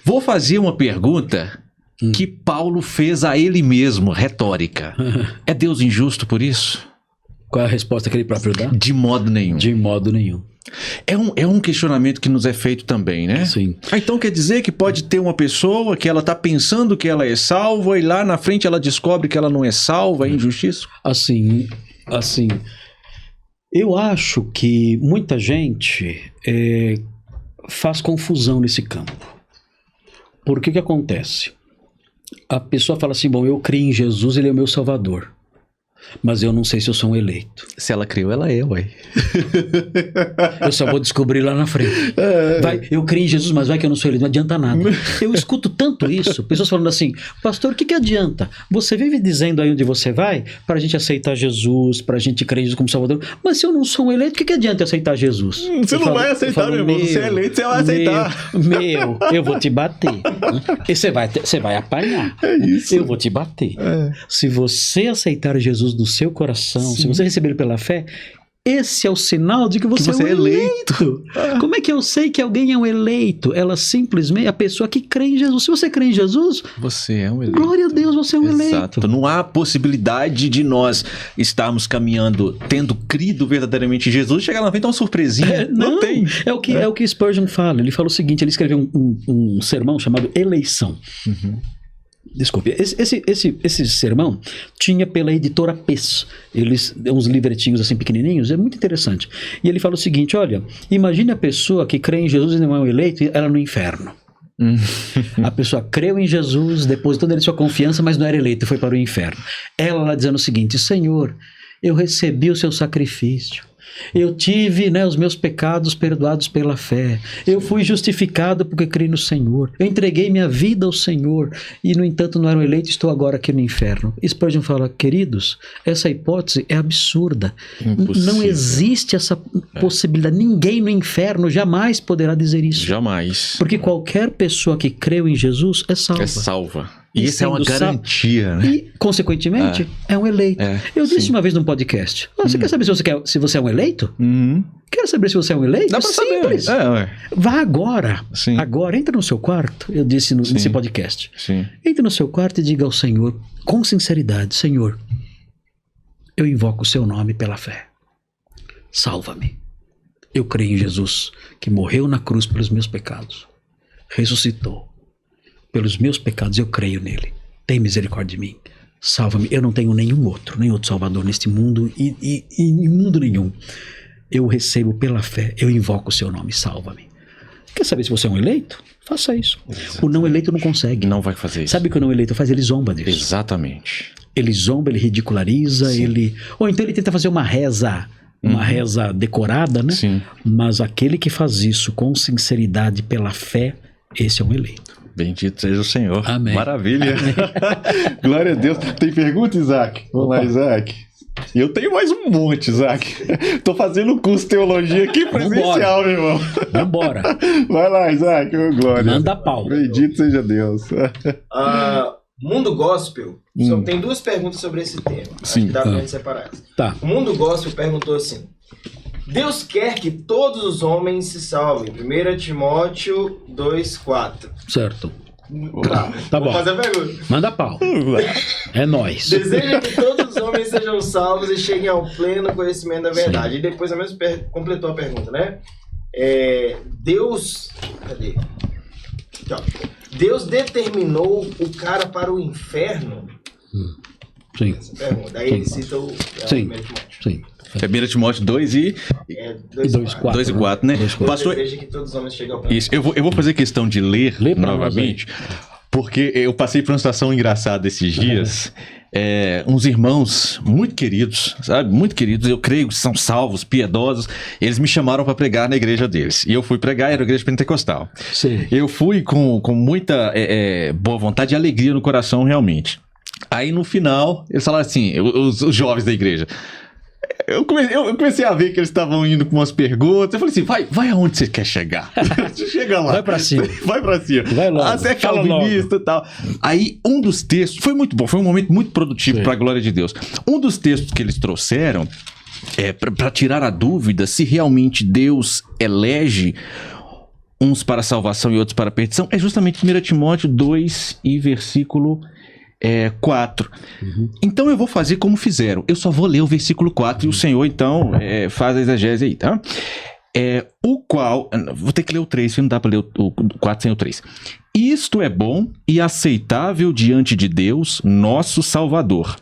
Vou fazer uma pergunta que Paulo fez a ele mesmo, retórica. É Deus injusto por isso? Qual é a resposta que ele próprio dá? De modo nenhum. De modo nenhum. É um questionamento que nos é feito também, né? Sim. Então quer dizer que pode ter uma pessoa que ela está pensando que ela é salva e lá na frente ela descobre que ela não é salva, é injustiça? Assim, eu acho que muita gente faz confusão nesse campo. Por que acontece? A pessoa fala assim, bom, eu creio em Jesus, ele é o meu salvador. Mas eu não sei se eu sou um eleito. Se ela criou, ela é, ué. Eu só vou descobrir lá na frente. Eu creio em Jesus, mas vai que eu não sou eleito. Não adianta nada. Eu escuto tanto isso. Pessoas falando assim, pastor, o que adianta? Você vive dizendo aí onde você vai para a gente aceitar Jesus, para a gente crer em Jesus como salvador. Mas se eu não sou um eleito, o que adianta eu aceitar Jesus? Você não vai aceitar, meu irmão. Se você é eleito, você vai aceitar. Eu vou te bater. E você vai apanhar. É isso. Eu vou te bater. Se você aceitar Jesus do seu coração, se você receber ele pela fé, esse é o sinal de que você é um eleito. Como é que eu sei que alguém é um eleito? Ela simplesmente, a pessoa que crê em Jesus. Se você crê em Jesus, você é um eleito. Glória a Deus, você é um eleito. Exato. Não há possibilidade de nós estarmos caminhando, tendo crido verdadeiramente em Jesus, e chegar lá na frente, uma surpresinha. Não tem. É o que Spurgeon fala. Ele fala o seguinte, ele escreveu um sermão chamado Eleição. Desculpe, esse sermão tinha pela editora Pes, eles uns livretinhos assim pequenininhos, é muito interessante. E ele fala o seguinte, olha, imagine a pessoa que crê em Jesus e não é um eleito, ela no inferno. A pessoa creu em Jesus, depositou nele sua confiança, mas não era eleito, foi para o inferno. Ela lá dizendo o seguinte, Senhor, eu recebi o seu sacrifício. Eu tive os meus pecados perdoados pela fé. Eu fui justificado porque criei no Senhor. Eu entreguei minha vida ao Senhor e, no entanto, não era um eleito, estou agora aqui no inferno. Spurgeon fala, queridos, essa hipótese é absurda. Impossível. Não existe essa possibilidade. Ninguém no inferno jamais poderá dizer isso. Jamais. Porque qualquer pessoa que creu em Jesus é salva. É salva. E isso é uma garantia, né? E, consequentemente, é um eleito. Eu disse uma vez num podcast, você quer saber se você é um eleito? Quer saber se você é um eleito? Dá pra simples. saber. Vá agora. Sim. Agora, entra no seu quarto, eu disse nesse podcast. Sim. Entre no seu quarto e diga ao Senhor, com sinceridade, Senhor, eu invoco o seu nome pela fé. Salva-me. Eu creio em Jesus, que morreu na cruz pelos meus pecados. Ressuscitou. Pelos meus pecados eu creio nele. Tem misericórdia de mim. Salva-me. Eu não tenho nenhum outro salvador neste mundo e em mundo nenhum. Eu recebo pela fé. Eu invoco o seu nome. Salva-me. Quer saber se você é um eleito? Faça isso. Exatamente. O não eleito não consegue. Não vai fazer isso. Sabe o que o não eleito faz? Ele zomba disso. Exatamente. Ele zomba, ele ridiculariza, ou então ele tenta fazer uma reza decorada, né? Sim. Mas aquele que faz isso com sinceridade pela fé, esse é um eleito. Bendito seja o Senhor. Amém. Maravilha. Amém. Glória a Deus. Tem pergunta, Isaac? Vamos lá, Isaac. E eu tenho mais um monte, Isaac. Tô fazendo curso de teologia aqui presencial, meu irmão. Vambora. Vai lá, Isaac. Glória. Manda pau. Bendito seja Deus. Mundo Gospel, só tem duas perguntas sobre esse tema. Sim. Acho que dá pra gente separar. Tá. O Mundo Gospel perguntou assim: Deus quer que todos os homens se salvem. 1 Timóteo 2,4. Certo. Tá bom. Vou fazer a pergunta. Manda pau. É nóis. Deseja que todos os homens sejam salvos e cheguem ao pleno conhecimento da verdade. Sim. E depois a mesma completou a pergunta, né? Deus... Cadê? Então, Deus determinou o cara para o inferno? Sim. Essa pergunta. Aí ele cita o 1 Timóteo. Sim. 1 Timóteo 2 e 4, né? Pastor, deseja que todos os homens cheguem ao pleno. Isso. Eu vou fazer questão de ler novamente, porque eu passei por uma situação engraçada esses dias. Uns irmãos muito queridos, sabe? Muito queridos, eu creio que são salvos, piedosos. Eles me chamaram para pregar na igreja deles. E eu fui pregar, era a igreja pentecostal. Sim. Eu fui com muita boa vontade e alegria no coração, realmente. Aí no final, eles falaram assim, os jovens da igreja. Eu comecei a ver que eles estavam indo com umas perguntas. Eu falei assim, vai aonde você quer chegar? Chega lá. Vai pra cima. Vai pra cima. Vai logo. Você é calvinista e tal. Aí um dos textos, foi muito bom, foi um momento muito produtivo para a glória de Deus. Um dos textos que eles trouxeram, para tirar a dúvida se realmente Deus elege uns para a salvação e outros para a perdição, é justamente 1 Timóteo 2 e versículo 4. Então eu vou fazer como fizeram. Eu só vou ler o versículo 4 e o Senhor, então, faz a exegese aí, tá? O qual... Vou ter que ler o 3, porque não dá para ler o 4 sem o 3. Isto é bom e aceitável diante de Deus, nosso Salvador,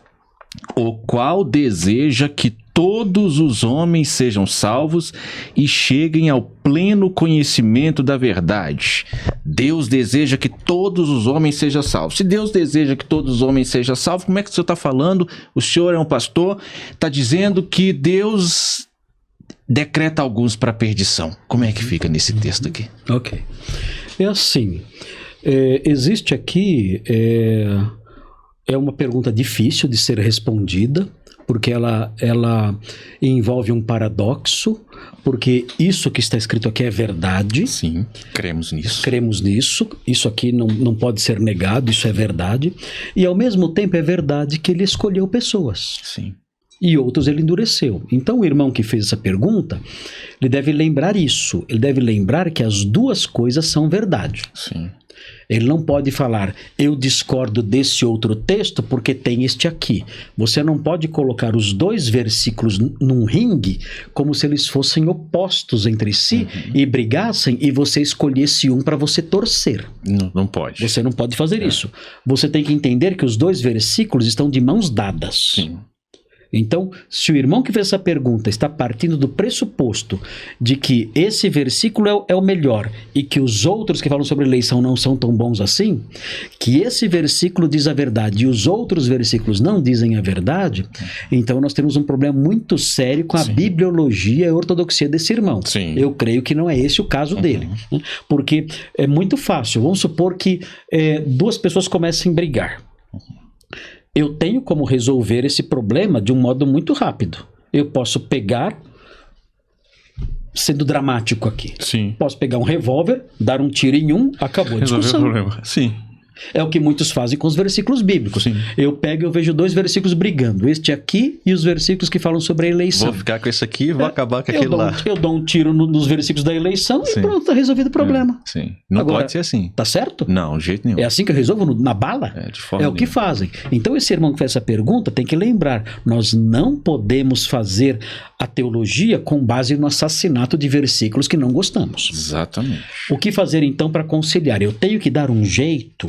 o qual deseja que todos os homens sejam salvos e cheguem ao pleno conhecimento da verdade. Deus deseja que todos os homens sejam salvos. Se Deus deseja que todos os homens sejam salvos, como é que o senhor está falando? O senhor é um pastor, está dizendo que Deus decreta alguns para a perdição. Como é que fica nesse texto aqui? Ok. É assim, existe aqui... É uma pergunta difícil de ser respondida, porque ela envolve um paradoxo, porque isso que está escrito aqui é verdade. Sim, cremos nisso. Cremos nisso, isso aqui não pode ser negado, isso é verdade. E ao mesmo tempo é verdade que ele escolheu pessoas. Sim. E outros ele endureceu. Então o irmão que fez essa pergunta, ele deve lembrar isso, ele deve lembrar que as duas coisas são verdade. Sim. Ele não pode falar, eu discordo desse outro texto porque tem este aqui. Você não pode colocar os dois versículos num ringue como se eles fossem opostos entre si e brigassem e você escolhesse um para você torcer. Não pode. Você não pode fazer isso. Você tem que entender que os dois versículos estão de mãos dadas. Sim. Então, se o irmão que fez essa pergunta está partindo do pressuposto de que esse versículo é o melhor e que os outros que falam sobre eleição não são tão bons assim, que esse versículo diz a verdade e os outros versículos não dizem a verdade, então nós temos um problema muito sério com a bibliologia e a ortodoxia desse irmão. Sim. Eu creio que não é esse o caso dele, né? Porque é muito fácil. Vamos supor que duas pessoas comecem a brigar. Eu tenho como resolver esse problema de um modo muito rápido. Eu posso pegar, sendo dramático aqui. Sim. Posso pegar um revólver, dar um tiro em um, acabou a discussão. Resolver o problema. Sim. É o que muitos fazem com os versículos bíblicos. Sim. Eu pego e eu vejo dois versículos brigando. Este aqui e os versículos que falam sobre a eleição. Vou ficar com esse aqui e vou acabar com aquele lá. Eu dou um tiro nos versículos da eleição e pronto, está resolvido o problema. Sim. Não Agora, pode ser assim. Tá certo? Não, de jeito nenhum. É assim que eu resolvo na bala? De forma o que fazem. Então esse irmão que fez essa pergunta tem que lembrar, nós não podemos fazer a teologia com base no assassinato de versículos que não gostamos. Exatamente. O que fazer então para conciliar? Eu tenho que dar um jeito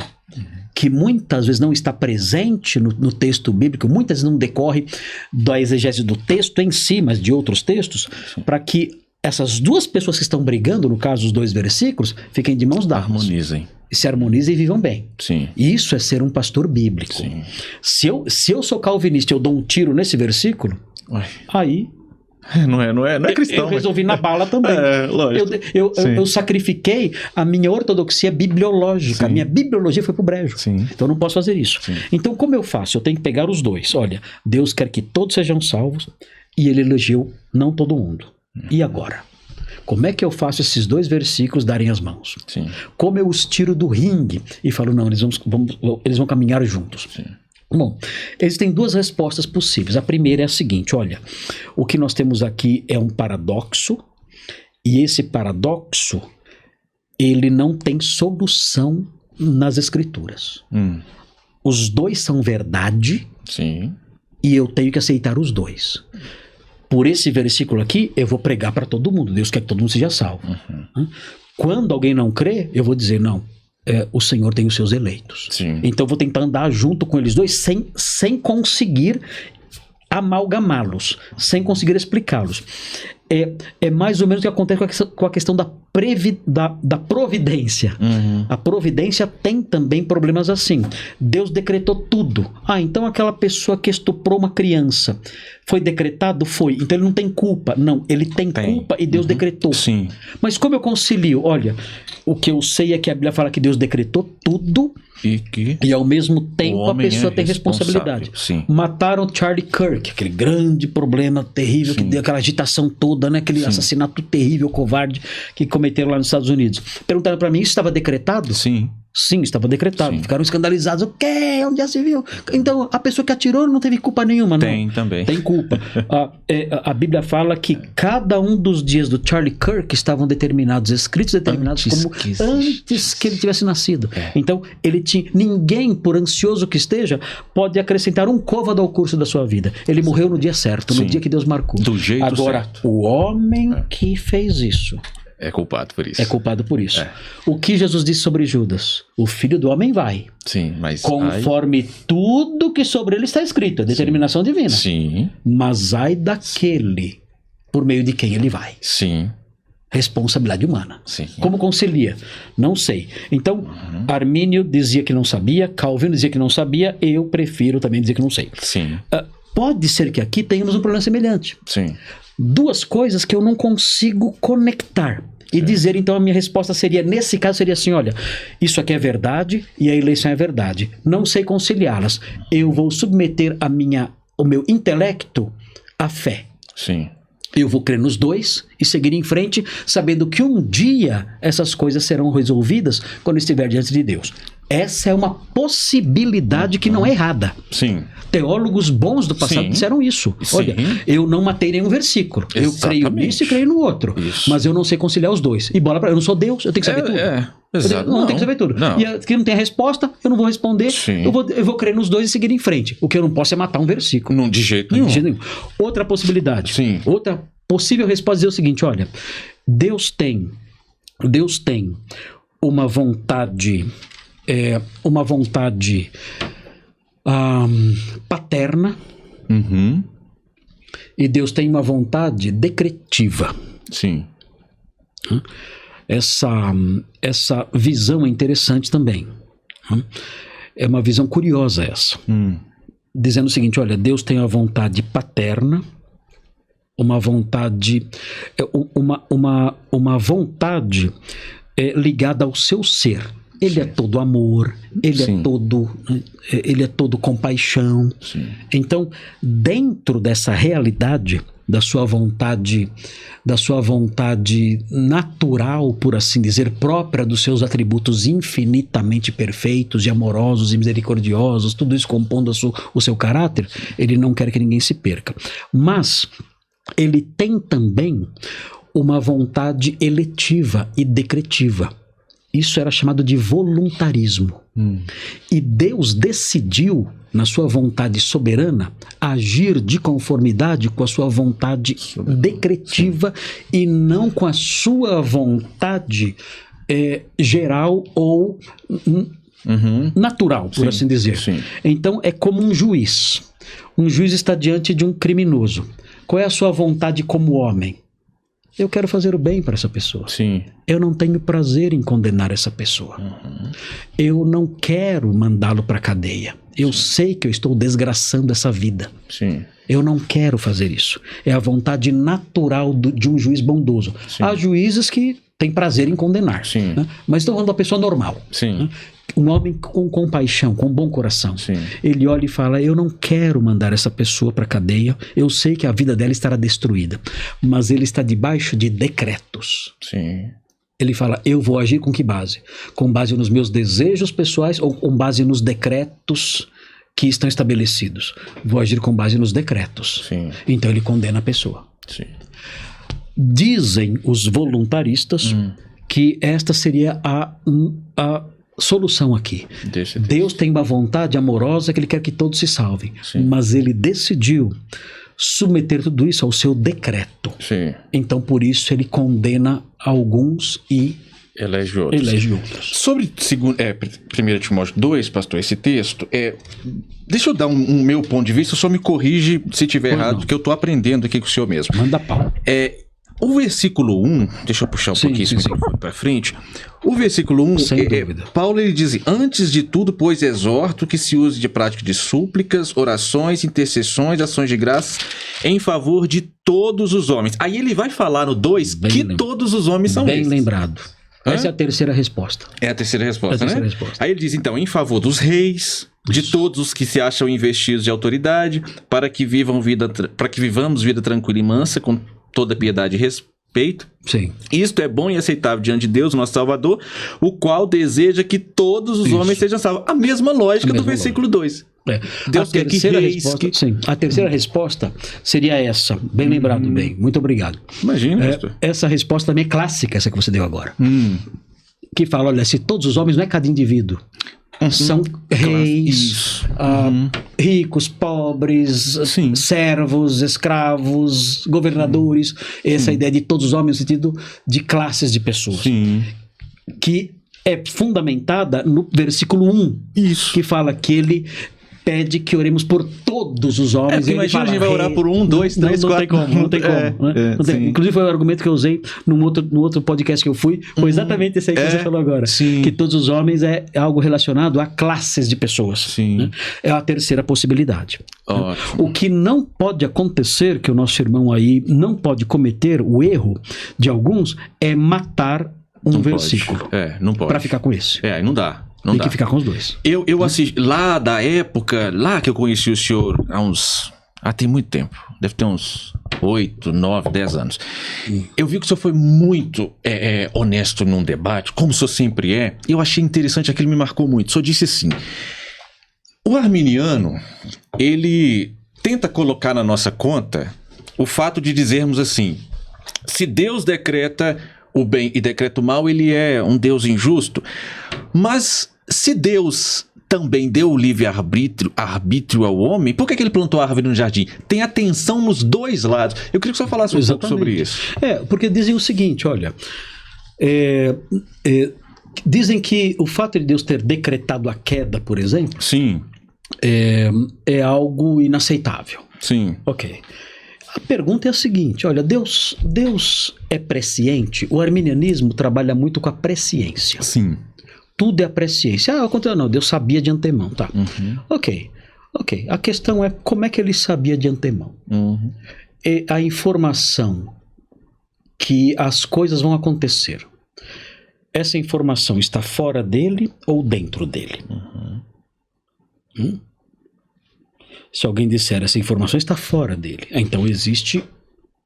que muitas vezes não está presente no texto bíblico, muitas vezes não decorre da exegese do texto em si, mas de outros textos, para que essas duas pessoas que estão brigando, no caso os dois versículos, fiquem de mãos dadas. Harmonizem. Se harmonizem e vivam bem. Sim. Isso é ser um pastor bíblico. Sim. Se eu sou calvinista e eu dou um tiro nesse versículo, aí... Não é cristão. Eu resolvi na bala também. Lógico. Eu sacrifiquei a minha ortodoxia bibliológica. Sim. A minha bibliologia foi pro brejo. Sim. Então eu não posso fazer isso. Sim. Então como eu faço? Eu tenho que pegar os dois. Olha, Deus quer que todos sejam salvos e ele elegeu não todo mundo. E agora? Como é que eu faço esses dois versículos darem as mãos? Sim. Como eu os tiro do ringue e falo, não, eles vão caminhar juntos. Sim. Bom, existem duas respostas possíveis. A primeira é a seguinte, olha, o que nós temos aqui é um paradoxo, e esse paradoxo, ele não tem solução nas escrituras. Os dois são verdade, sim, e eu tenho que aceitar os dois. Por esse versículo aqui, eu vou pregar para todo mundo. Deus quer que todo mundo seja salvo. Quando alguém não crê, eu vou dizer, não, o Senhor tem os seus eleitos. Sim. Então eu vou tentar andar junto com eles dois sem conseguir amalgamá-los, sem conseguir explicá-los. É mais ou menos o que acontece com a questão da providência. A providência tem também problemas assim. Deus decretou tudo. Então aquela pessoa que estuprou uma criança, foi decretado? Foi. Então ele não tem culpa. Não, ele tem culpa e Deus decretou. Sim. Mas como eu concilio? Olha, o que eu sei é que a Bíblia fala que Deus decretou tudo e ao mesmo tempo a pessoa tem responsabilidade. Sim. Mataram Charlie Kirk, aquele grande problema terrível, que deu aquela agitação toda, né? Aquele assassinato terrível, covarde que cometeram lá nos Estados Unidos. Perguntaram para mim, isso estava decretado? Sim. Sim, estava decretado. Sim. Ficaram escandalizados. O quê? Onde já se viu? Então, a pessoa que atirou não teve culpa nenhuma, não. Tem também. Tem culpa. A Bíblia fala que cada um dos dias do Charlie Kirk estavam determinados, escritos determinados antes que ele tivesse nascido. Então, ninguém, por ansioso que esteja, pode acrescentar um côvado ao curso da sua vida. Ele morreu no dia certo, no dia que Deus marcou. Do jeito Agora, certo. o homem que fez isso É culpado por isso. é culpado por isso. O que Jesus disse sobre Judas? O filho do homem vai, Sim, mas... conforme tudo que sobre ele está escrito, é determinação divina. Sim, Mas ai daquele por meio de quem ele vai. sim, Responsabilidade humana. sim. Como concilia? Não sei. Então, Armínio dizia que não sabia, Calvino dizia que não sabia, eu prefiro também dizer que não sei. Sim, Pode ser que aqui tenhamos um problema semelhante. sim. Duas coisas que eu não consigo conectar. E dizer, então, a minha resposta seria, nesse caso, seria assim, olha, isso aqui é verdade e a eleição é verdade. Não sei conciliá-las. Eu vou submeter o meu intelecto à fé. Sim. Eu vou crer nos dois e seguir em frente, sabendo que um dia essas coisas serão resolvidas quando estiver diante de Deus. Essa é uma possibilidade que não é errada. Sim. Teólogos bons do passado disseram isso. Sim. Olha, eu não matei nenhum versículo. Eu creio nisso e creio no outro. Isso. Mas eu não sei conciliar os dois. E bola pra... Eu não sou Deus, eu tenho que saber tudo. Exato. Eu não tenho que saber tudo. Não. E aqui não tem a resposta, eu não vou responder. Sim. Eu vou crer nos dois e seguir em frente. O que eu não posso é matar um versículo. Não, de jeito nenhum. De jeito nenhum. Outra possibilidade. Sim. Outra possível resposta é o seguinte, olha, Deus tem uma vontade paterna e Deus tem uma vontade decretiva. Sim. Essa visão é interessante também. É uma visão curiosa essa. Dizendo o seguinte, olha, Deus tem a vontade paterna, uma vontade ligada ao seu ser. Ele é todo amor, ele é todo compaixão. Sim. Então, dentro dessa realidade da sua vontade natural, por assim dizer, própria dos seus atributos infinitamente perfeitos e amorosos e misericordiosos, tudo isso compondo o seu caráter, ele não quer que ninguém se perca. Mas ele tem também uma vontade eletiva e decretiva. Isso era chamado de voluntarismo. E Deus decidiu, na sua vontade soberana, agir de conformidade com a sua vontade decretiva e não com a sua vontade geral ou natural, por assim dizer. Sim. Então é como um juiz. Um juiz está diante de um criminoso. Qual é a sua vontade como homem? Eu quero fazer o bem para essa pessoa. Sim. Eu não tenho prazer em condenar essa pessoa. Eu não quero mandá-lo para a cadeia. Eu sei que eu estou desgraçando essa vida. Sim. Eu não quero fazer isso. É a vontade natural de um juiz bondoso. Sim. Há juízes que têm prazer em condenar. Sim. Né? Mas estou falando da pessoa normal. Sim. Né? Um homem com compaixão, com bom coração. Sim. Ele olha e fala, eu não quero mandar essa pessoa para a cadeia, eu sei que a vida dela estará destruída, mas ele está debaixo de decretos. Sim. Ele fala, eu vou agir com que base? Com base nos meus desejos pessoais ou com base nos decretos que estão estabelecidos? Vou agir com base nos decretos. Sim. Então ele condena a pessoa. Sim. Dizem os voluntaristas que esta seria a solução aqui. Deus tem uma vontade amorosa que ele quer que todos se salvem. Sim. Mas ele decidiu submeter tudo isso ao seu decreto. Sim. Então, por isso, ele condena alguns e elege outros. Sobre 1 Timóteo 2, pastor, esse texto, deixa eu dar um meu ponto de vista, só me corrige se estiver errado, porque eu estou aprendendo aqui com o senhor mesmo. Manda pau. O versículo 1, deixa eu puxar um pouquinho esse microfone para frente. O versículo 1, Paulo ele diz, antes de tudo, pois exorto que se use de prática de súplicas, orações, intercessões, ações de graças em favor de todos os homens. Aí ele vai falar no 2 todos os homens são esses. Bem lembrado. Essa é a terceira resposta. É a terceira resposta, né? Aí ele diz, então, em favor dos reis, de todos os que se acham investidos de autoridade, para que vivamos vida tranquila e mansa, com toda piedade peito. Sim. Isto é bom e aceitável diante de Deus, nosso Salvador, o qual deseja que todos os homens sejam salvos. A mesma lógica do versículo 2. Deus quer que reis... Sim. A terceira resposta seria essa. Bem lembrado, bem. Muito obrigado. Imagina, pastor. Essa resposta também é clássica, essa que você deu agora. Que fala, olha, se todos os homens, não é cada indivíduo, são reis, ricos, pobres, servos, escravos, governadores. Essa ideia de todos os homens no sentido de classes de pessoas. Sim. Que é fundamentada no versículo 1. Isso. Que fala que ele pede que oremos por todos os homens. Imagina, a gente vai orar por 1, 2, 3, 4. Não tem como. Inclusive foi o argumento que eu usei no outro podcast que eu fui. Foi exatamente esse aí que você falou agora. Sim. Que todos os homens é algo relacionado a classes de pessoas. Sim. Né? É a terceira possibilidade. Ótimo. O que não pode acontecer, que o nosso irmão aí não pode cometer, o erro de alguns, é matar um versículo. Não pode. Para ficar com esse. Aí não dá. Tem que ficar com os dois. Eu assisti, lá da época, lá que eu conheci o senhor, tem muito tempo, deve ter uns 8, 9, 10 anos. Eu vi que o senhor foi muito honesto num debate, como o senhor sempre é. Eu achei interessante, aquilo me marcou muito. O senhor disse assim, o arminiano, ele tenta colocar na nossa conta o fato de dizermos assim, se Deus decreta o bem e decreta o mal, ele é um Deus injusto. Mas se Deus também deu o livre-arbítrio ao homem, por que ele plantou a árvore no jardim? Tem atenção nos dois lados. Eu queria que o senhor falasse um pouco sobre isso. Porque dizem o seguinte, olha, dizem que o fato de Deus ter decretado a queda, por exemplo, sim, é algo inaceitável. Sim. Ok. A pergunta é a seguinte, olha, Deus é presciente? O arminianismo trabalha muito com a presciência. Sim. Tudo é a presciência. Não, Deus sabia de antemão, tá? Ok. A questão é como é que ele sabia de antemão? É a informação que as coisas vão acontecer. Essa informação está fora dele ou dentro dele? Se alguém disser essa informação está fora dele, então existe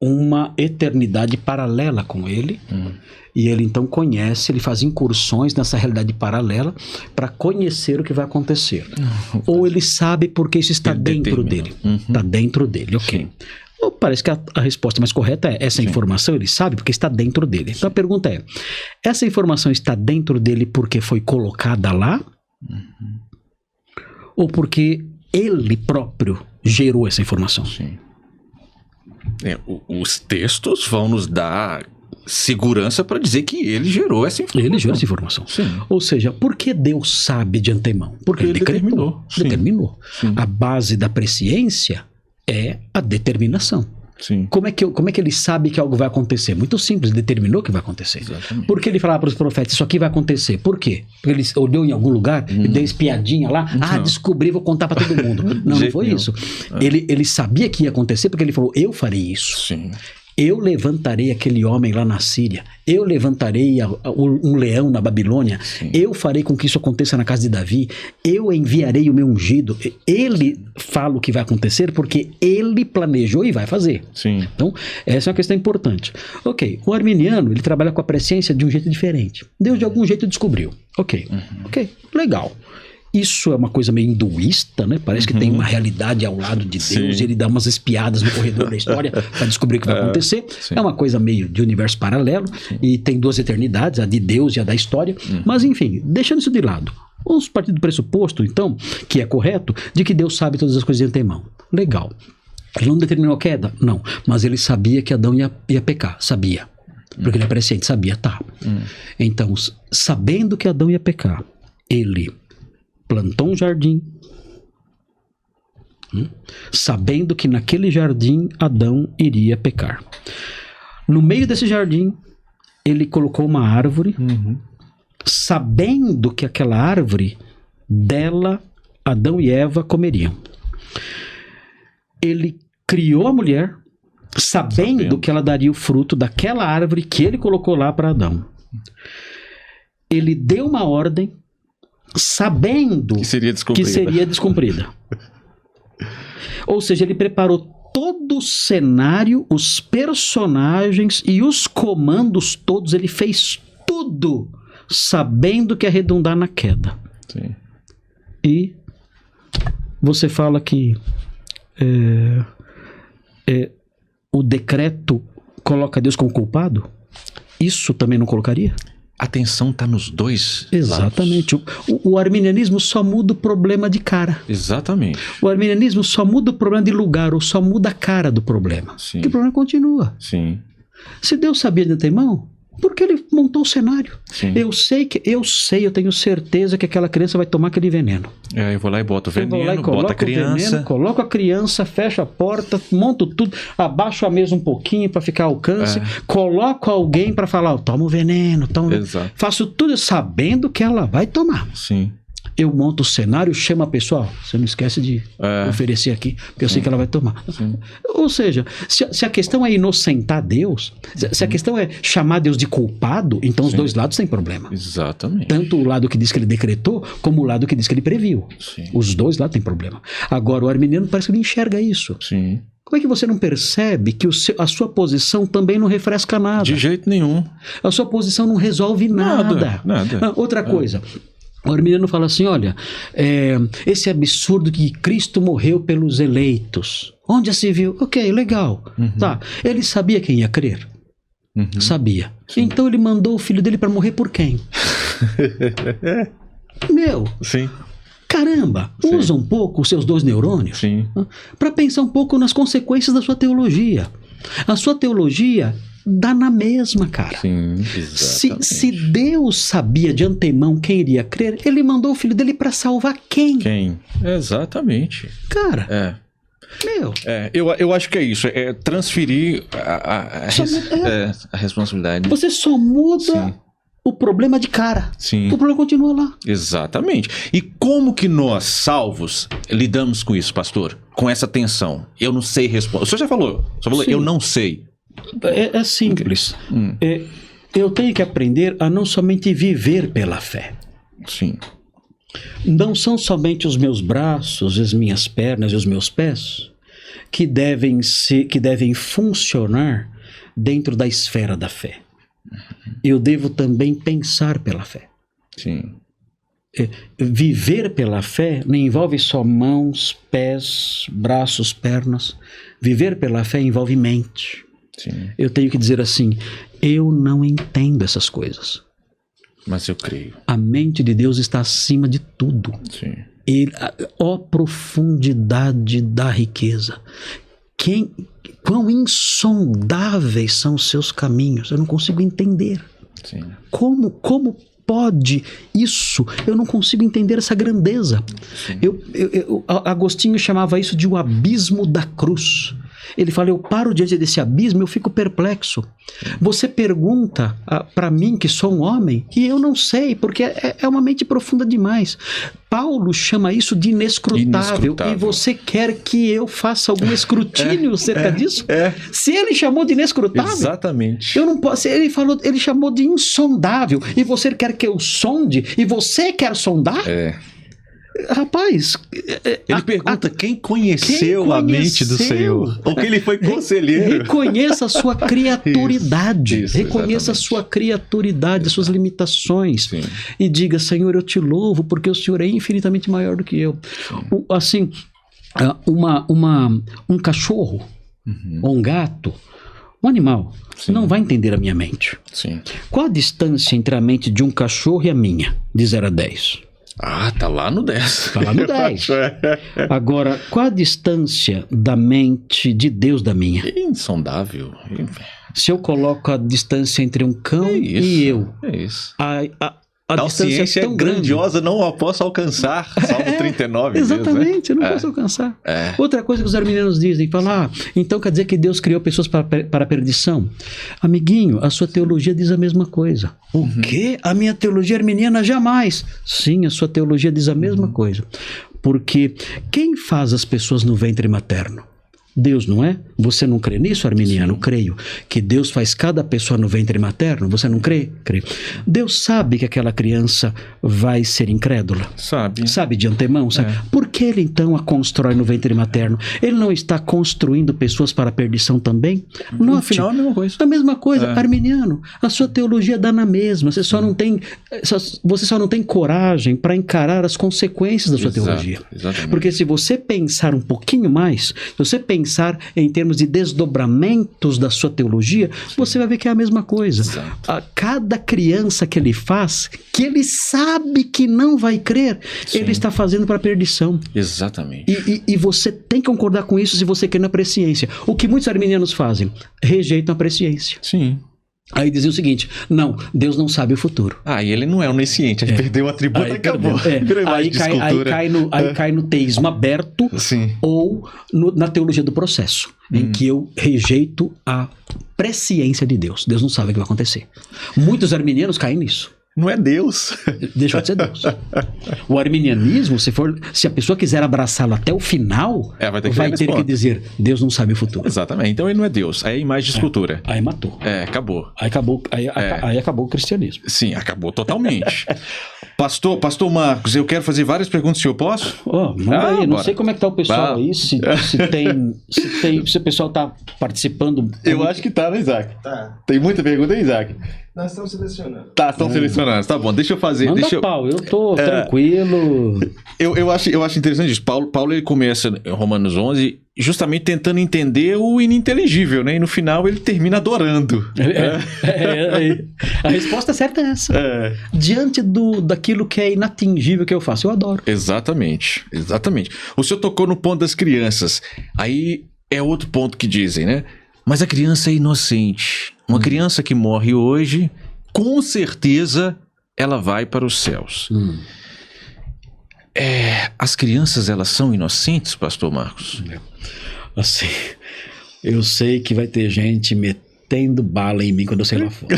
uma eternidade paralela com ele, e ele então conhece, ele faz incursões nessa realidade paralela para conhecer o que vai acontecer. Ou ele sabe porque isso está dentro dele. Está dentro dele, ok. Ou parece que a resposta mais correta é essa informação ele sabe porque está dentro dele. Então a pergunta é, essa informação está dentro dele porque foi colocada lá? Ou porque ele próprio gerou essa informação? Sim. Os textos vão nos dar segurança para dizer que ele gerou essa informação. Ele gerou essa informação. Sim. Ou seja, por que Deus sabe de antemão? Porque ele determinou. Sim. A base da presciência é a determinação. Sim. Como é que ele sabe que algo vai acontecer? Muito simples, determinou que vai acontecer. Exatamente. Por que ele falava para os profetas, isso aqui vai acontecer? Por quê? Porque ele olhou em algum lugar e deu espiadinha lá, descobri, vou contar para todo mundo. Não foi isso. Ele sabia que ia acontecer porque ele falou, eu farei isso. Sim. Eu levantarei aquele homem lá na Síria, eu levantarei um leão na Babilônia, eu farei com que isso aconteça na casa de Davi, eu enviarei o meu ungido. Ele fala o que vai acontecer porque ele planejou e vai fazer. Sim. Então, essa é uma questão importante. Ok, o arminiano, ele trabalha com a presciência de um jeito diferente. Deus de algum jeito descobriu. Ok, legal. Isso é uma coisa meio hinduísta, né? Parece que tem uma realidade ao lado de Deus e ele dá umas espiadas no corredor da história para descobrir o que vai acontecer. É uma coisa meio de universo paralelo e tem duas eternidades, a de Deus e a da história. Mas enfim, deixando isso de lado, vamos partir do pressuposto, então, que é correto, de que Deus sabe todas as coisas de antemão. Legal. Ele não determinou a queda? Não. Mas ele sabia que Adão ia pecar. Sabia. Porque ele é presciente, sabia, tá. Então, sabendo que Adão ia pecar, ele plantou um jardim, sabendo que naquele jardim Adão iria pecar. No meio desse jardim, ele colocou uma árvore, sabendo que aquela árvore, dela, Adão e Eva comeriam. Ele criou a mulher, sabendo que ela daria o fruto daquela árvore que ele colocou lá para Adão. Ele deu uma ordem, sabendo que seria descumprida. Ou seja, ele preparou todo o cenário, os personagens e os comandos todos, ele fez tudo sabendo que ia redundar na queda. Sim. E você fala que o decreto coloca Deus como culpado? Isso também não colocaria? A atenção está nos dois Exatamente. lados. O arminianismo só muda o problema de cara. Exatamente. O arminianismo só muda o problema de lugar, ou só muda a cara do problema. Sim. Porque o problema continua. Sim. Se Deus sabia de antemão, por que ele montou o cenário? Sim. Eu tenho certeza que aquela criança vai tomar aquele veneno. Eu vou lá e boto o Eu vou lá e veneno, boto a criança. Coloco a criança, fecho a porta, monto tudo, abaixo a mesa um pouquinho para ficar ao alcance, coloco alguém para falar, toma o veneno, Exato. faço tudo sabendo que ela vai tomar. Sim. Eu monto o cenário, chamo a pessoa, você não esquece de oferecer aqui, porque eu sei que ela vai tomar. Sim. Ou seja, se a questão é inocentar Deus, se a questão é chamar Deus de culpado, então os dois lados têm problema. Exatamente. Tanto o lado que diz que ele decretou, como o lado que diz que ele previu. Sim. Os dois lados têm problema. Agora, o arminiano parece que não enxerga isso. Sim. Como é que você não percebe que a sua posição também não refresca nada? De jeito nenhum. A sua posição não resolve nada. Nada. Outra coisa... O arminiano fala assim, olha, esse absurdo que Cristo morreu pelos eleitos. Onde já se viu? Ok, legal. Tá. Ele sabia quem ia crer? Sabia. Sim. Então ele mandou o filho dele para morrer por quem? Sim. Caramba, Sim. usa um pouco os seus 2 neurônios para pensar um pouco nas consequências da sua teologia. A sua teologia... dá na mesma, cara. Sim, exatamente. Se Deus sabia de antemão quem iria crer, ele mandou o filho dele para salvar quem? Quem? Exatamente. Cara, eu acho que é isso. É transferir a responsabilidade. Você só muda o problema de cara. Sim. O problema continua lá. Exatamente. E como que nós, salvos, lidamos com isso, pastor? Com essa tensão? Eu não sei responder. O senhor já falou. Eu não sei. É simples. Eu tenho que aprender a não somente viver pela fé. Sim. Não são somente os meus braços, as minhas pernas e os meus pés que devem funcionar dentro da esfera da fé. Eu devo também pensar pela fé. Sim. Viver pela fé não envolve só mãos, pés, braços, pernas. Viver pela fé envolve mente. Sim. Eu tenho que dizer assim, eu não entendo essas coisas. Mas eu creio. A mente de Deus está acima de tudo. Sim. Ó profundidade da riqueza. Quão insondáveis são os seus caminhos. Eu não consigo entender. Sim. Como pode isso? Eu não consigo entender essa grandeza. Agostinho chamava isso de o abismo da cruz. Ele fala, eu paro diante desse abismo, eu fico perplexo. Você pergunta para mim, que sou um homem, e eu não sei, porque é uma mente profunda demais. Paulo chama isso de inescrutável. E você quer que eu faça algum escrutínio acerca disso? Se ele chamou de inescrutável... Exatamente. Eu não posso... Ele chamou de insondável. E você quer que eu sonde? E você quer sondar? Rapaz... Ele pergunta quem conheceu a mente do Senhor. Ou que ele foi conselheiro. Reconheça a sua criaturidade. Isso, reconheça a sua criaturidade, as suas limitações. Sim. E diga, Senhor, eu te louvo porque o Senhor é infinitamente maior do que eu. Assim, um cachorro ou um gato, um animal, não vai entender a minha mente. Sim. Qual a distância entre a mente de um cachorro e a minha? De 0 a 10. Tá lá no 10. Tá lá no 10. Agora, qual a distância da mente de Deus da minha? É insondável. Se eu coloco a distância entre um cão e eu, é isso. a distância ciência é tão grandiosa, não a posso alcançar. Salmo 39 exatamente, mesmo, eu não posso alcançar. É. Outra coisa que os arminianos dizem, falam, então quer dizer que Deus criou pessoas para a perdição? Amiguinho, a sua teologia diz a mesma coisa. O quê? A minha teologia arminiana jamais. Sim, a sua teologia diz a mesma coisa. Porque quem faz as pessoas no ventre materno? Deus, não é? Você não crê nisso, arminiano? Sim. Creio. Que Deus faz cada pessoa no ventre materno? Você não crê? Creio. Deus sabe que aquela criança vai ser incrédula? Sabe. Sabe de antemão? Sabe? Por que ele então a constrói no ventre materno? Ele não está construindo pessoas para a perdição também? No final é a mesma coisa. A mesma coisa, arminiano. A sua teologia dá na mesma. Você só não tem coragem para encarar as consequências da sua teologia. Exatamente. Porque se você pensar um pouquinho mais, se você pensar em termos de desdobramentos da sua teologia, você vai ver que é a mesma coisa. A cada criança que ele faz, que ele sabe que não vai crer, ele está fazendo para a perdição. Exatamente. E você tem que concordar com isso se você quer na presciência. O que muitos arminianos fazem? Rejeitam a presciência. Sim. Aí dizem o seguinte: não, Deus não sabe o futuro. E ele não é onisciente, ele perdeu o atributo e acabou. Aí cai no teísmo aberto. Sim. Ou na teologia do processo, em que eu rejeito a presciência de Deus. Deus não sabe o que vai acontecer. Muitos arminianos caem nisso. Não é Deus. Deixou de ser Deus. O arminianismo, se a pessoa quiser abraçá-lo até o final, vai ter que dizer: Deus não sabe o futuro. Exatamente. Então ele não é Deus. Aí é imagem de escultura. Aí matou. Acabou. Aí acabou o cristianismo. Sim, acabou totalmente. Pastor Marcos, eu quero fazer várias perguntas, se eu posso? Manda aí. Não sei como é que tá o pessoal aí, se o pessoal tá participando. Eu acho que tá, né, Isaac? Tá. Tem muita pergunta aí, Isaac? Nós estamos selecionando. Estão selecionando. Tá bom, deixa eu fazer. Manda pau, eu tô tranquilo. Eu acho interessante isso. Paulo ele começa em Romanos 11 justamente tentando entender o ininteligível, né? E no final ele termina adorando. A resposta certa é essa. Diante daquilo que é inatingível que eu faço, eu adoro. Exatamente. O senhor tocou no ponto das crianças. Aí é outro ponto que dizem, né? Mas a criança é inocente. Uma criança que morre hoje, com certeza, ela vai para os céus. As crianças, elas são inocentes, pastor Marcos? Assim, eu sei que vai ter gente metendo bala em mim quando eu sair lá fora.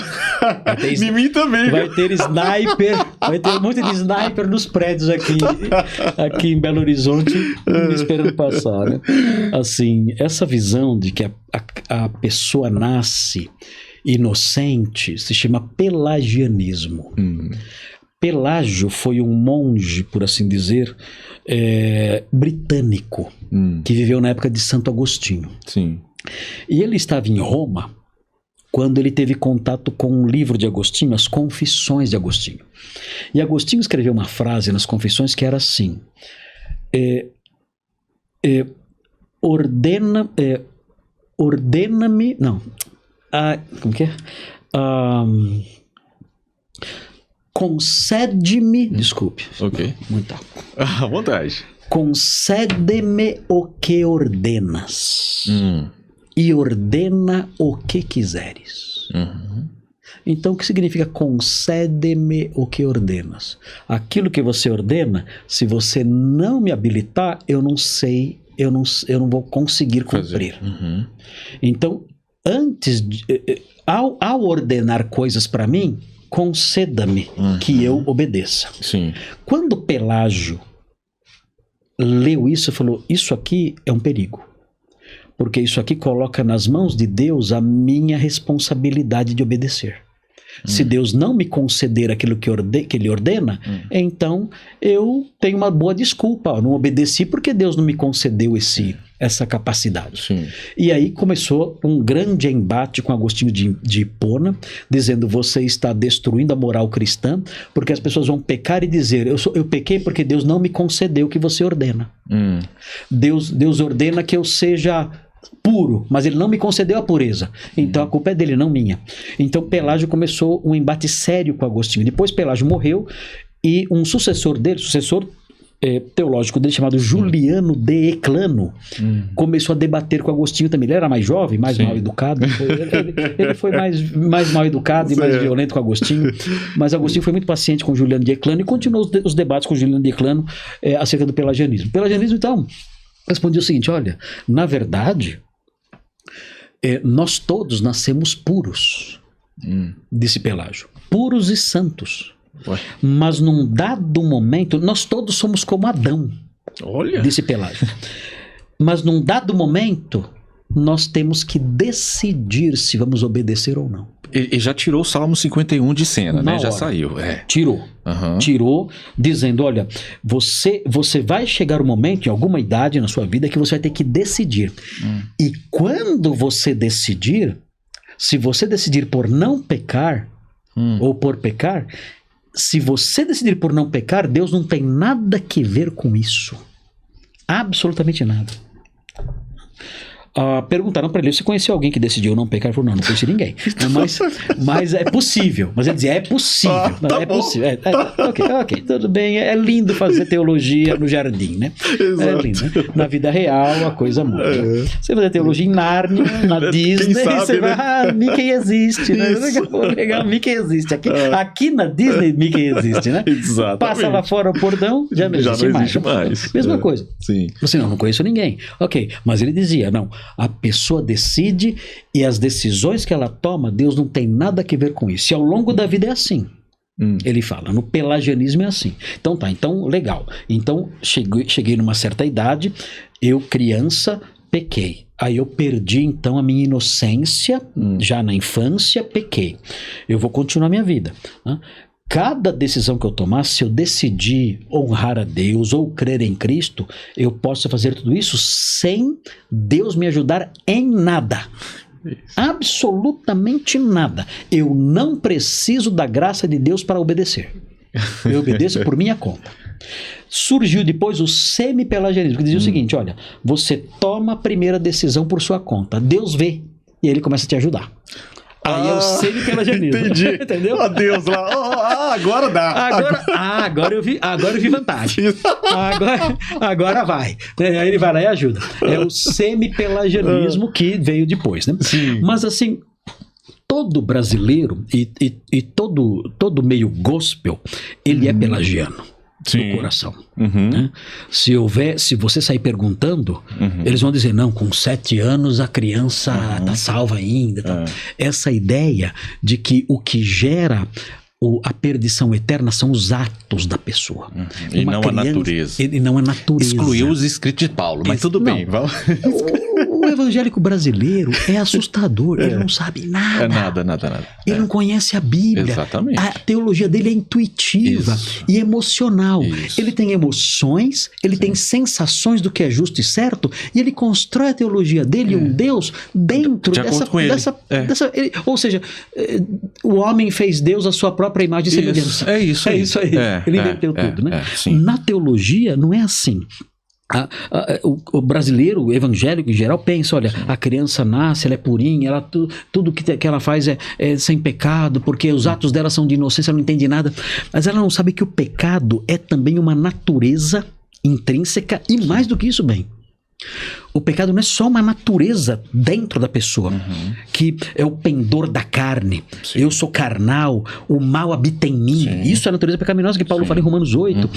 Em mim também. Vai ter sniper, vai ter um monte de sniper nos prédios aqui em Belo Horizonte, me esperando passar, né? Assim, essa visão de que a pessoa nasce inocente se chama pelagianismo. Pelágio foi um monge, por assim dizer, britânico, que viveu na época de Santo Agostinho. Sim. E ele estava em Roma quando ele teve contato com um livro de Agostinho, As Confissões de Agostinho. E Agostinho escreveu uma frase nas Confissões que era assim: ordena-me, não, como que é? Concede-me, desculpe. Ok. Muito À vontade. Concede-me o que ordenas. E ordena o que quiseres. Então, o que significa concede-me o que ordenas? Aquilo que você ordena, se você não me habilitar, eu não sei, eu não vou conseguir cumprir. Então, ao ordenar coisas para mim, conceda-me que eu obedeça. Sim. Quando Pelágio leu isso, falou: isso aqui é um perigo. Porque isso aqui coloca nas mãos de Deus a minha responsabilidade de obedecer. Se Deus não me conceder aquilo que Ele ordena, então eu tenho uma boa desculpa. Eu não obedeci porque Deus não me concedeu essa capacidade. Sim. E aí começou um grande embate com Agostinho de Hipona, dizendo: você está destruindo a moral cristã, porque as pessoas vão pecar e dizer: eu pequei porque Deus não me concedeu o que você ordena. Deus ordena que eu seja puro, mas ele não me concedeu a pureza. Então a culpa é dele, não minha. Então Pelágio começou um embate sério com Agostinho. Depois Pelágio morreu e um sucessor teológico dele, chamado Juliano de Eclano, começou a debater com Agostinho também. Ele era mais jovem, mais mal educado. Ele foi mais mal educado e mais violento com Agostinho. Mas Agostinho foi muito paciente com Juliano de Eclano e continuou os debates com Juliano de Eclano acerca do pelagianismo. O pelagianismo, então, respondia o seguinte: olha, na verdade, nós todos nascemos puros, disse Pelágio, puros e santos. Mas num dado momento, nós todos somos como Adão, Olha. disse Pelágio. Mas num dado momento, nós temos que decidir se vamos obedecer ou não. Ele já tirou o Salmo 51 de cena, né? Já saiu. Tirou. Tirou, dizendo, olha, você vai chegar um momento, em alguma idade na sua vida, que você vai ter que decidir. E quando você decidir, se você decidir por não pecar, ou por pecar, se você decidir por não pecar, Deus não tem nada que ver com isso. Absolutamente nada. Perguntaram para ele se conheceu alguém que decidiu não pecar. Ele falou, não conheci ninguém. Mas é possível. Mas ele dizia, é possível. Tá bom. Possível. Ok, tudo bem. É lindo fazer teologia no jardim, né? Exato. É lindo, né? Na vida real, a coisa muda. Você fazer teologia em Nárnia, na Disney, sabe, você vai, Mickey existe, né? Legal, Mickey existe. Aqui na Disney, Mickey existe, né? Exatamente. Passa lá fora o portão, já não existe mais. Mesma coisa. Sim. Você não conheço ninguém. Ok, mas ele dizia, não, a pessoa decide e as decisões que ela toma, Deus não tem nada a ver com isso. E ao longo da vida é assim. Ele fala, no pelagianismo é assim. Então legal. Então cheguei numa certa idade, eu criança pequei. Aí eu perdi então a minha inocência, já na infância pequei. Eu vou continuar minha vida, né? Cada decisão que eu tomar, se eu decidir honrar a Deus ou crer em Cristo, eu posso fazer tudo isso sem Deus me ajudar em nada. Absolutamente nada. Eu não preciso da graça de Deus para obedecer. Eu obedeço por minha conta. Surgiu depois o semi-pelagianismo, que dizia o seguinte, olha, você toma a primeira decisão por sua conta, Deus vê, e ele começa a te ajudar. Aí é o semi-pelagianismo. Entendi. Entendeu? Deus lá. Agora dá. Agora eu vi vantagem. Agora vai. Aí ele vai lá e ajuda. É o semi-pelagianismo que veio depois, né? Sim. Mas assim, todo brasileiro e todo meio gospel, ele é pelagiano. Sim. No coração. Né? Se você sair perguntando, eles vão dizer, não, com 7 anos a criança está salva ainda. Tá. Essa ideia de que o que gera a perdição eterna são os atos da pessoa. E não a natureza. E não a natureza. Excluiu os escritos de Paulo, mas tudo bem. Vamos... O evangélico brasileiro é assustador, ele não sabe nada. Nada. Ele não conhece a Bíblia. Exatamente. A teologia dele é intuitiva e emocional. Isso. Ele tem emoções, ele tem sensações do que é justo e certo, e ele constrói a teologia dele, um Deus, dentro dessa... Ou seja, o homem fez Deus a sua própria imagem e semelhança. É isso aí. Ele inverteu tudo, né? Sim. Na teologia não é assim. O brasileiro, o evangélico em geral, pensa, olha, a criança nasce, ela é purinha, tudo que ela faz é sem pecado, porque os atos dela são de inocência, ela não entende nada. Mas ela não sabe que o pecado é também uma natureza intrínseca e mais do que isso, bem. O pecado não é só uma natureza dentro da pessoa, que é o pendor da carne. Sim. Eu sou carnal, o mal habita em mim. Sim. Isso é a natureza pecaminosa que Paulo fala em Romanos 8.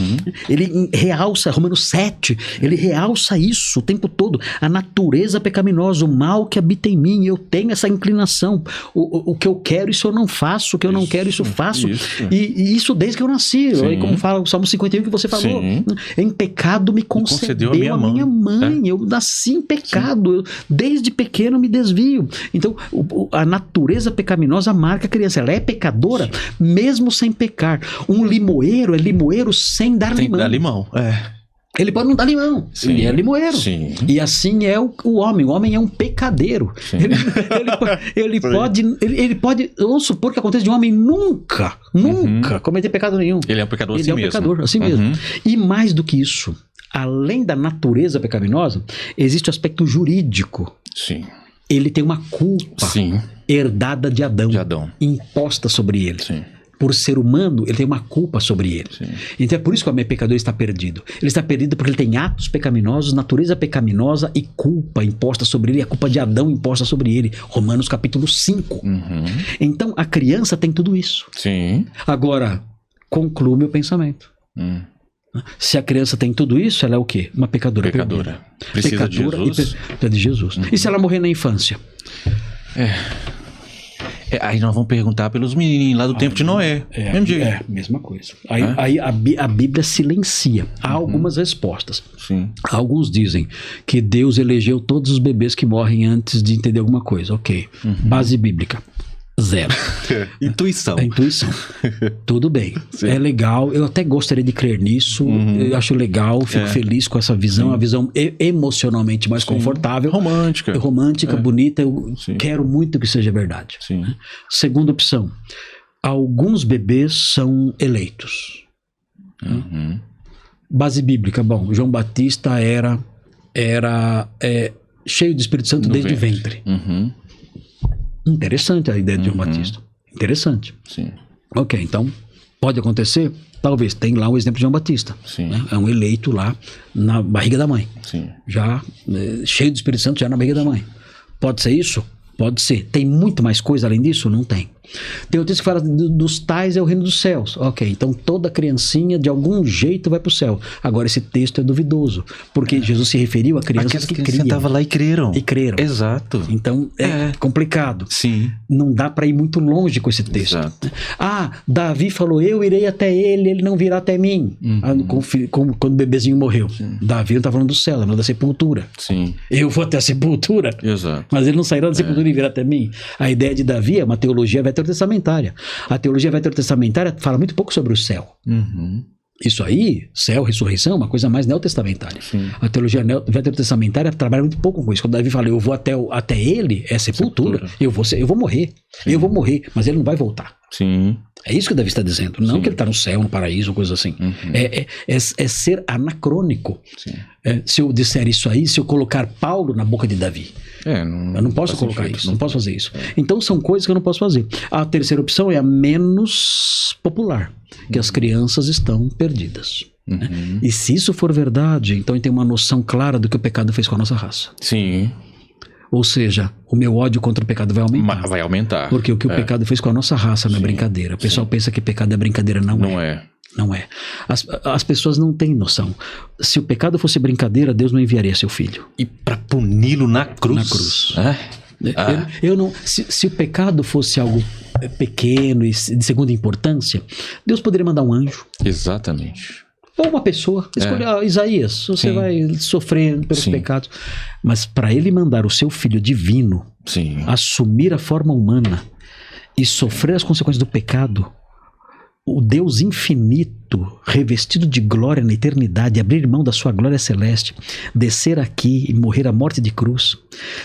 Ele realça, Romanos 7, ele realça isso o tempo todo. A natureza pecaminosa, o mal que habita em mim. Eu tenho essa inclinação. O que eu quero, isso eu não faço. O que eu não quero, isso eu faço. E isso desde que eu nasci. Aí, como fala o Salmo 51 que você falou. Em pecado me concedeu a minha mãe. Eu nasci em pecado, desde pequeno me desvio. Então, a natureza pecaminosa marca a criança. Ela é pecadora, mesmo sem pecar. Um limoeiro é limoeiro sem dar limão. Sem dar limão, Ele pode não dar limão, ele é limoeiro. Sim. E assim é o homem. O homem é um pecadeiro. Ele pode, vamos supor que aconteça de um homem nunca cometer pecado nenhum. Ele é um pecador assim mesmo. Ele é um pecador assim mesmo. E mais do que isso, além da natureza pecaminosa, existe o aspecto jurídico. Sim. Ele tem uma culpa herdada de Adão, imposta sobre ele. Sim. Por ser humano, ele tem uma culpa sobre ele. Sim. Então é por isso que o homem pecador está perdido. Ele está perdido porque ele tem atos pecaminosos, natureza pecaminosa e culpa imposta sobre ele, a culpa de Adão imposta sobre ele. Romanos capítulo 5. Então a criança tem tudo isso. Sim. Agora, concluo meu pensamento. Se a criança tem tudo isso, ela é o quê? Uma pecadora. Precisa de Jesus. Precisa de Jesus. E se ela morrer na infância? Aí nós vamos perguntar pelos menininhos lá do tempo de Noé. Mesmo jeito. Mesma coisa. Aí a Bíblia silencia. Há algumas respostas. Sim. Alguns dizem que Deus elegeu todos os bebês que morrem antes de entender alguma coisa. Ok. Base bíblica. 0. Intuição. É intuição. Tudo bem. Sim. É legal. Eu até gostaria de crer nisso. Eu acho legal. Fico feliz com essa visão. Uma visão emocionalmente mais confortável. Romântica. Bonita. Eu quero muito que seja verdade. Sim. Segunda opção. Alguns bebês são eleitos. Base bíblica. Bom, João Batista era cheio do Espírito Santo desde o ventre. Interessante a ideia de João Batista. Interessante. Sim. Ok, então, pode acontecer? Talvez. Tem lá o exemplo de João Batista. Sim. Né? É um eleito lá na barriga da mãe. Sim. Já cheio do Espírito Santo, já na barriga da mãe. Pode ser isso? Pode ser. Tem muito mais coisa além disso? Não tem. Tem o texto que fala dos tais é o reino dos céus. Ok, então toda criancinha de algum jeito vai para o céu. Agora esse texto é duvidoso, porque Jesus se referiu a crianças que criam. Estavam lá e creram. Exato. Então é complicado. Sim. Não dá para ir muito longe com esse texto. Exato. Davi falou, eu irei até ele não virá até mim. Quando o bebezinho morreu. Davi não está falando do céu, está falando da sepultura. Sim. Eu vou até a sepultura. Exato. Mas ele não sairá da sepultura e virá até mim. A ideia de Davi é uma teologia veterotestamentária. A teologia veterotestamentária fala muito pouco sobre o céu. Isso aí, céu, ressurreição, uma coisa mais neotestamentária. Sim. A teologia veterotestamentária trabalha muito pouco com isso. Quando Davi fala, eu vou até ele, é sepultura. Eu vou morrer. Sim. Eu vou morrer, mas ele não vai voltar. Sim. É isso que Davi está dizendo. Não que ele está no céu, no paraíso, coisa assim. É ser anacrônico. Se eu disser isso aí, se eu colocar Paulo na boca de Davi. Eu não posso colocar isso, não posso fazer isso. Então são coisas que eu não posso fazer. A terceira opção é a menos popular, que as crianças estão perdidas. Né? E se isso for verdade, então eu tenho uma noção clara do que o pecado fez com a nossa raça. Sim. Ou seja, o meu ódio contra o pecado vai aumentar. Vai aumentar. Porque o que o pecado fez com a nossa raça não é brincadeira. O pessoal pensa que pecado é brincadeira, não é. Não é. As pessoas não têm noção. Se o pecado fosse brincadeira, Deus não enviaria seu filho. E para puni-lo na cruz. Na cruz. Eu não. Se o pecado fosse algo pequeno e de segunda importância, Deus poderia mandar um anjo. Exatamente. Ou uma pessoa. Escolha Isaías. Você vai sofrer pelos pecados. Mas para ele mandar o seu filho divino assumir a forma humana e sofrer as consequências do pecado, o Deus infinito, revestido de glória na eternidade, abrir mão da sua glória celeste, descer aqui e morrer a morte de cruz.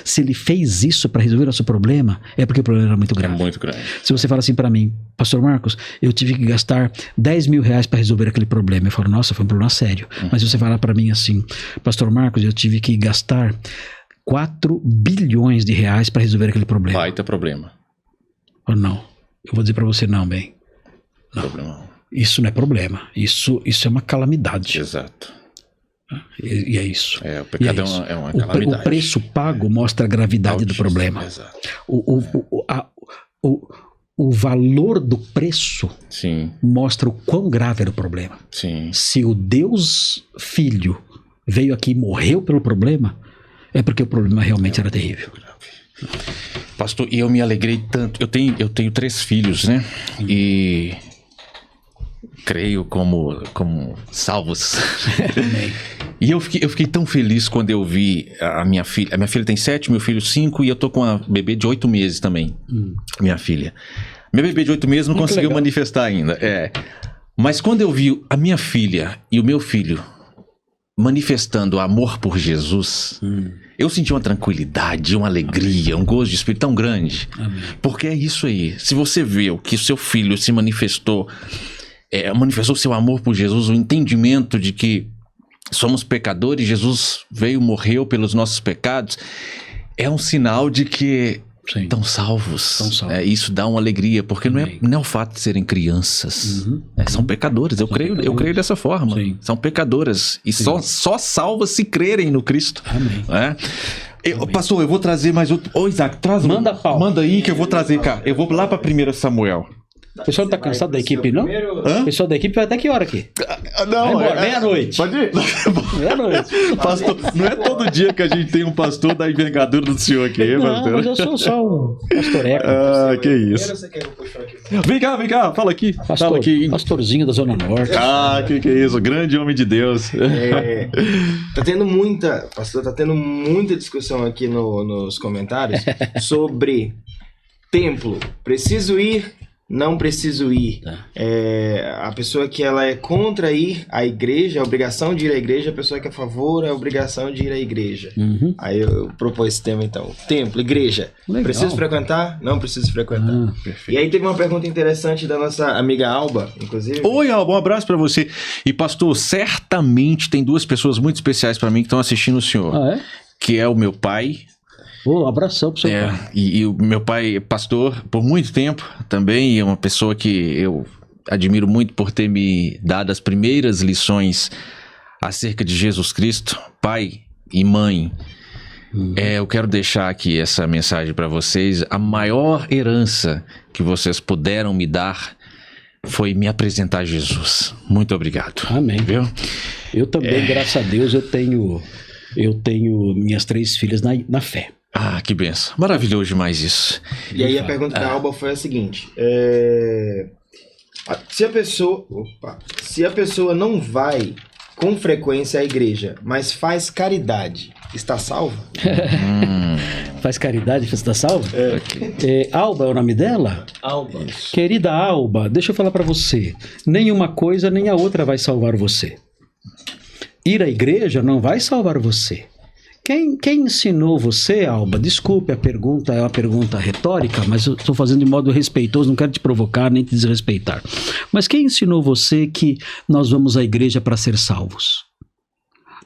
Se ele fez isso para resolver nosso problema, é porque o problema era muito grave. É muito grande. Se você fala assim para mim, Pastor Marcos, eu tive que gastar 10 mil reais para resolver aquele problema. Eu falo, nossa, foi um problema sério. Mas se você falar para mim assim, Pastor Marcos, eu tive que gastar 4 bilhões de reais para resolver aquele problema. Vai ter problema. Ou não. Eu vou dizer para você, não, bem. Não, problema. Isso não é problema. Isso é uma calamidade. Exato. E é isso. O pecado é uma calamidade. O preço pago mostra a gravidade do problema. Exato. O valor do preço mostra o quão grave era o problema. Sim. Se o Deus Filho veio aqui e morreu pelo problema, é porque o problema realmente era terrível. Pastor, e eu me alegrei tanto. Eu tenho 3 filhos, né? E creio como salvos. E eu fiquei tão feliz quando eu vi a minha filha. A minha filha tem 7, meu filho 5, e eu tô com uma bebê de 8 meses também. Minha filha. Meu bebê de 8 meses não conseguiu manifestar ainda. Mas quando eu vi a minha filha e o meu filho manifestando amor por Jesus, eu senti uma tranquilidade, uma alegria, um gozo de espírito tão grande. Amém. Porque é isso aí. Se você vê o que o seu filho se manifestou seu amor por Jesus, o entendimento de que somos pecadores, Jesus veio, morreu pelos nossos pecados, é um sinal de que estão salvos. Isso dá uma alegria, porque não é o fato de serem crianças. São pecadores. Eu creio dessa forma. Sim. São pecadoras. E só salvas se crerem no Cristo. Amém. Pastor, eu vou trazer mais outro. Ô, Isaac, traz. Manda, Paulo. Manda aí que eu vou trazer, cara. Eu vou lá para 1 Samuel. O pessoal não tá cansado da equipe, não? Hã? O pessoal da equipe vai até que hora aqui? Não, Vai embora, meia-noite. Pode ir. Meia-noite. Pastor, não é todo dia que a gente tem um pastor da envergadura do senhor aqui, hein, Não, pastor? mas eu sou só um pastoreco. Ah, que isso. Você quer que eu puxe aqui? Vem cá, fala aqui. Fala aqui. Pastorzinho da Zona Norte. Ah, que é isso, grande homem de Deus. Tá tendo muita, pastor, tá tendo muita discussão aqui nos comentários sobre templo. Preciso ir, não preciso ir. Tá. A pessoa que ela é contra ir à igreja, a obrigação de ir à igreja, a pessoa que é a favor, a obrigação de ir à igreja. Uhum. Aí eu propus esse tema então. Templo, igreja. Legal. Preciso frequentar? Não preciso frequentar. Ah, E aí teve uma pergunta interessante da nossa amiga Alba, inclusive. Oi, Alba, um abraço pra você. E pastor, certamente tem duas pessoas muito especiais pra mim que estão assistindo o senhor. Ah, é? Que é o meu pai. Ô, abração pro seu pai. E o meu pai é pastor por muito tempo também, e é uma pessoa que eu admiro muito por ter me dado as primeiras lições acerca de Jesus Cristo, pai e mãe. Eu quero deixar aqui essa mensagem para vocês. A maior herança que vocês puderam me dar foi me apresentar a Jesus. Muito obrigado. Amém. Viu? Eu também, graças a Deus, eu tenho minhas 3 filhas na fé. Ah, que benção. Maravilhoso demais isso. E aí a pergunta da Alba foi a seguinte: se a pessoa não vai com frequência à igreja, mas faz caridade, está salva? Faz caridade, está salva? Alba é o nome dela? Alba. Querida Alba, deixa eu falar para você. Nenhuma coisa nem a outra vai salvar você. Ir à igreja não vai salvar você. Quem ensinou você, Alba? Desculpe, a pergunta é uma pergunta retórica, mas eu estou fazendo de modo respeitoso, não quero te provocar nem te desrespeitar. Mas quem ensinou você que nós vamos à igreja para ser salvos?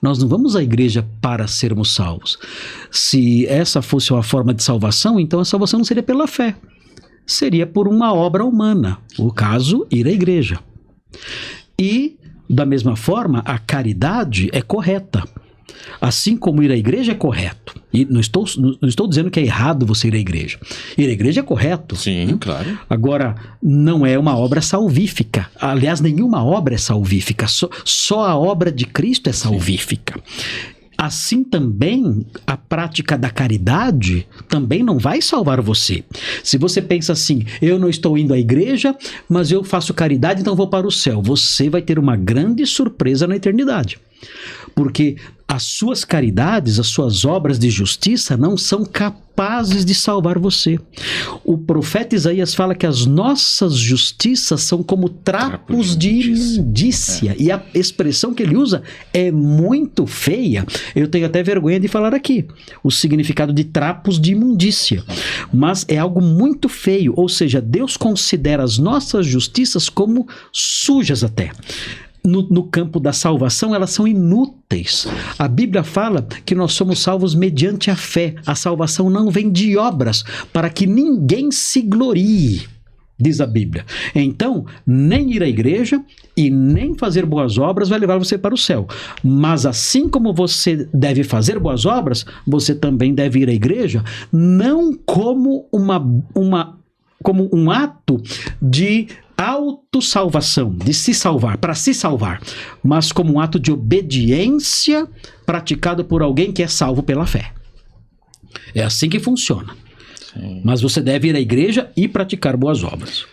Nós não vamos à igreja para sermos salvos. Se essa fosse uma forma de salvação, então a salvação não seria pela fé. Seria por uma obra humana. O caso, ir à igreja. E, da mesma forma, a caridade é correta. Assim como ir à igreja é correto. E não estou dizendo que é errado você ir à igreja. Ir à igreja é correto. Sim, claro. Agora, não é uma obra salvífica. Aliás, nenhuma obra é salvífica. Só a obra de Cristo é salvífica. Assim também, a prática da caridade também não vai salvar você. Se você pensa assim, eu não estou indo à igreja, mas eu faço caridade, então vou para o céu. Você vai ter uma grande surpresa na eternidade. Porque as suas caridades, as suas obras de justiça não são capazes de salvar você. O profeta Isaías fala que as nossas justiças são como trapos de imundícia. E a expressão que ele usa é muito feia. Eu tenho até vergonha de falar aqui o significado de trapos de imundícia. Mas é algo muito feio. Ou seja, Deus considera as nossas justiças como sujas até. No campo da salvação, elas são inúteis. A Bíblia fala que nós somos salvos mediante a fé. A salvação não vem de obras, para que ninguém se glorie, diz a Bíblia. Então, nem ir à igreja e nem fazer boas obras vai levar você para o céu. Mas assim como você deve fazer boas obras, você também deve ir à igreja, não como como um ato de autossalvação, de se salvar, para se salvar, mas como um ato de obediência praticado por alguém que é salvo pela fé. É assim que funciona. Sim. Mas você deve ir à igreja e praticar boas obras.